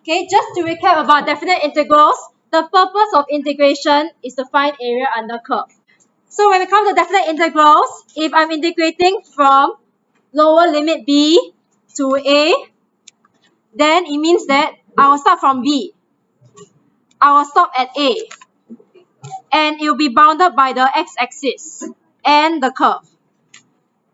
Okay, just to recap about definite integrals, the purpose of integration is to find area under curve. So when we come to definite integrals, if I'm integrating from lower limit b to a, then it means that I will start from b. I will stop at a. And it will be bounded by the x-axis and the curve.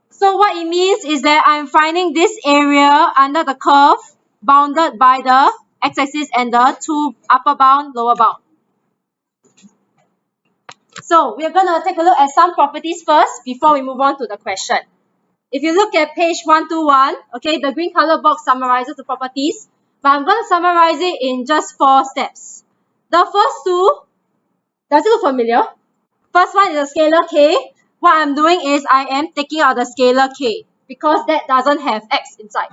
So what it means is that I'm finding this area under the curve bounded by the x-axis and the two upper bound, lower bound. So we're going to take a look at some properties first before we move on to the question. If you look at page 121, okay, the green color box summarizes the properties, but I'm going to summarize it in just 4 steps. The first two, does it look familiar? First one is a scalar k. What I'm doing is I am taking out the scalar k because that doesn't have x inside.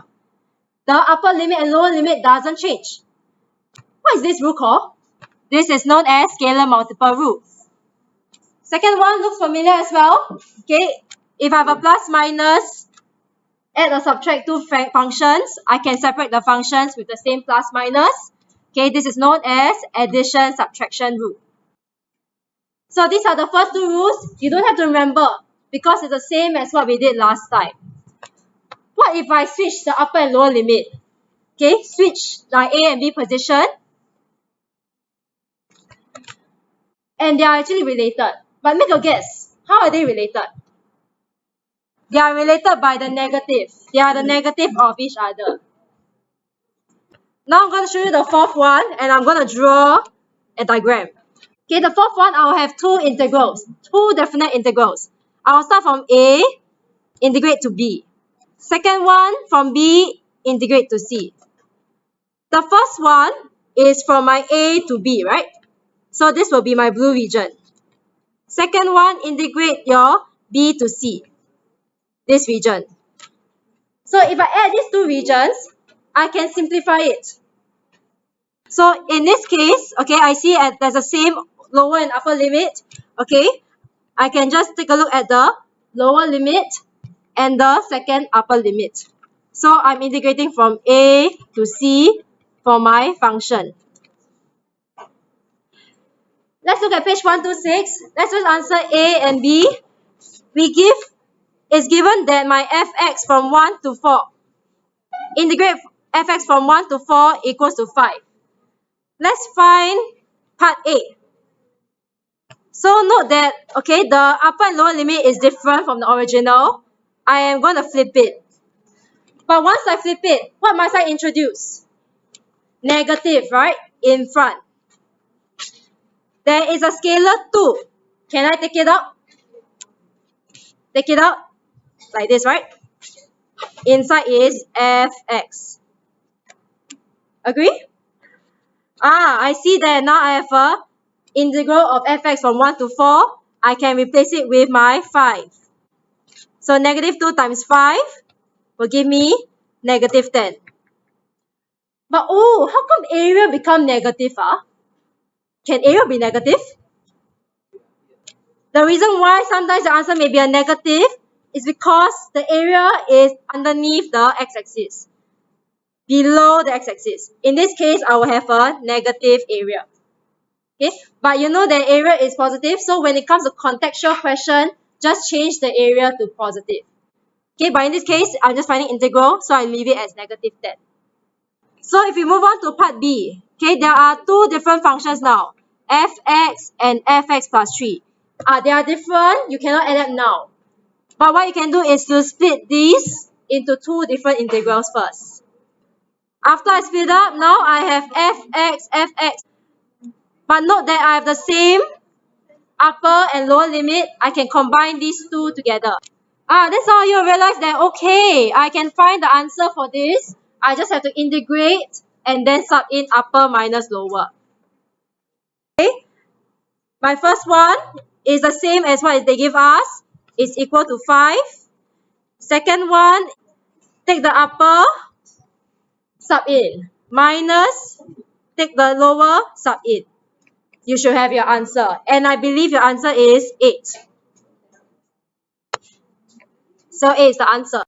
The upper limit and lower limit doesn't change. What is this rule called? This is known as scalar multiple rule. Second one looks familiar as well. Okay, if I have a plus minus, add or subtract two functions, I can separate the functions with the same plus minus. Okay, this is known as addition subtraction rule. So these are the first two rules. You don't have to remember because it's the same as what we did last time. What if I switch the upper and lower limit? Okay, switch my A and B position. And they are actually related. But make a guess. How are they related? They are related by the negative. They are the negative of each other. Now I'm going to show you the fourth one and I'm going to draw a diagram. Okay, the fourth one, I'll have two integrals, two definite integrals. I'll start from A, integrate to B. Second one, from B, integrate to C. The first one is from my A to B, right? So this will be my blue region. Second one, integrate your B to C, this region. So if I add these two regions, I can simplify it. So in this case, okay, I see there's the same lower and upper limit. Okay, I can just take a look at the lower limit and the second upper limit. So I'm integrating from A to C for my function. Let's look at page 126. Let's just answer A and B. It's given that my fx from 1 to 4. Integrate fx from 1 to 4 equals to 5. Let's find part A. So note that, okay, the upper and lower limit is different from the original. I am going to flip it. But once I flip it, what must I introduce? Negative, right? In front. There is a scalar 2. Can I take it out? Take it out. Like this, right? Inside is fx. Agree? I see that now I have a integral of fx from 1 to 4. I can replace it with my 5. So negative 2 times 5 will give me negative 10. But how come area become negative? Can area be negative? The reason why sometimes the answer may be a negative is because the area is underneath the x-axis, below the x-axis. In this case, I will have a negative area. Okay, but you know that area is positive, so when it comes to contextual question, just change the area to positive. Okay, but in this case, I'm just finding integral, so I leave it as negative 10. So if we move on to part B, okay, there are two different functions now, fx and fx plus 3. They are different, you cannot add them now. But what you can do is to split these into two different integrals first. After I split up, now I have fx. But note that I have the same upper and lower limit. I can combine these two together. That's how you realize that, okay, I can find the answer for this. I just have to integrate and then sub in upper minus lower. Okay, my first one is the same as what they give us. It's equal to 5. Second one, take the upper, sub in. Minus, take the lower, sub in. You should have your answer. And I believe your answer is 8. So 8 is the answer.